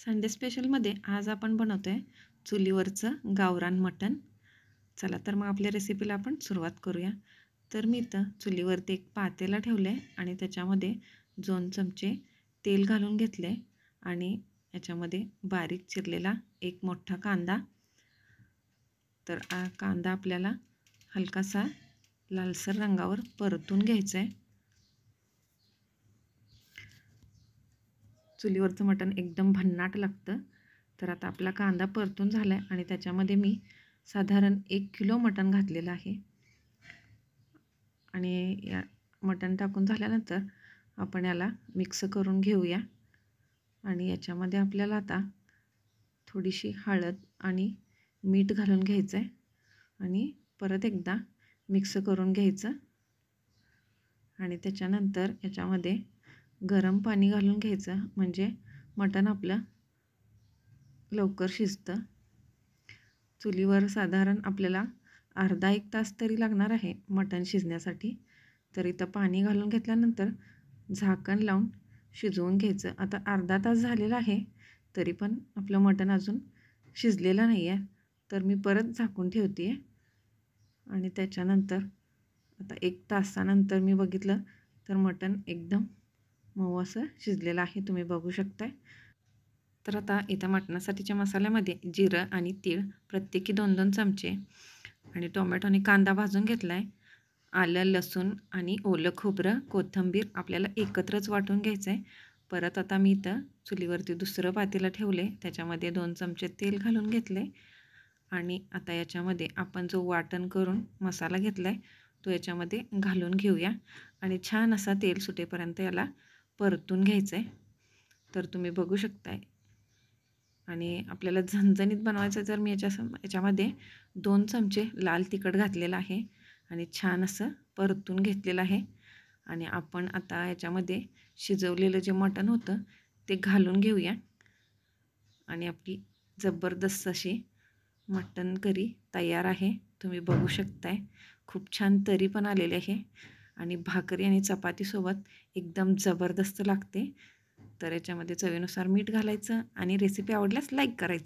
Sunday स्पेशलमध्ये आज आपण बनवतो आहे चुलीवरचं गावरान मटण. चला तर मग आपल्या रेसिपीला आपण सुरुवात करूया. तर मी इथं चुलीवरती एक पातेलं ठेवलं आहे आणि त्याच्यामध्ये 2 चमचे तेल घालून घेतले आणि याच्यामध्ये बारीक चिरलेला एक मोठा कांदा. तर कांदा आपल्याला हलकासा लालसर रंगावर परतून घ्यायचा आहे. चुलीवरचं मटण एकदम भन्नाट लागतं. तर आता आपला कांदा परतून झाला आहे आणि त्याच्यामध्ये मी साधारण 1 किलो मटण घातलेलं आहे. आणि या मटण टाकून झाल्यानंतर आपण याला मिक्स करून घेऊया. आणि याच्यामध्ये आपल्याला आता थोडीशी हळद आणि मीठ घालून घ्यायचं आहे आणि परत एकदा मिक्स करून घ्यायचं. आणि त्याच्यानंतर याच्यामध्ये गरम पाणी घालून घ्यायचं, म्हणजे मटण आपलं लवकर शिजतं. चुलीवर साधारण आपल्याला अर्धा 1 तास तरी लागणार आहे मटण शिजण्यासाठी. तर इथं पाणी घालून घेतल्यानंतर झाकण लावून शिजवून घ्यायचं. आता अर्धा तास झालेला आहे तरी पण आपलं मटण अजून शिजलेलं नाही आहे. तर मी परत झाकून ठेवते आहे आणि त्याच्यानंतर आता 1 तासानंतर मी बघितलं तर मटण एकदम मऊ असं शिजलेलं आहे, तुम्ही बघू शकताय. तर आता इथं मटणासाठीच्या मसाल्यामध्ये जिरं आणि तीळ प्रत्येकी 2-2 चमचे आणि टोमॅटो आणि कांदा भाजून घेतला आहे. आलं, लसूण आणि ओलं खोबरं, कोथिंबीर आपल्याला एकत्रच वाटून घ्यायचं आहे. परत आता मी इथं चुलीवरती दुसरं पातेलं ठेवले, त्याच्यामध्ये 2 चमचे तेल घालून घेतले आणि आता याच्यामध्ये आपण जो वाटण करून मसाला घेतला आहे तो याच्यामध्ये घालून घेऊया आणि छान असा तेल सुटेपर्यंत याला परतून घ्यायचं आहे. तर तुम्ही बघू शकताय. आणि आपल्याला झणझणीत बनवायचं तर मी याच्यामध्ये 2 चमचे लाल तिखट घातलेलं आहे आणि छान असं परतून घेतलेलं आहे. आणि आपण आता याच्यामध्ये शिजवलेलं जे मटण होतं ते घालून घेऊया आणि आपली जबरदस्त अशी मटण करी तयार आहे. तुम्ही बघू शकताय, खूप छान तरी पण आलेले आहे आणि भाकरी आणि चपातीसोबत एकदम जबरदस्त लागते. तर याच्यामध्ये चवीनुसार मीठ घालायचं आणि रेसिपी आवडल्यास लाईक करायचं.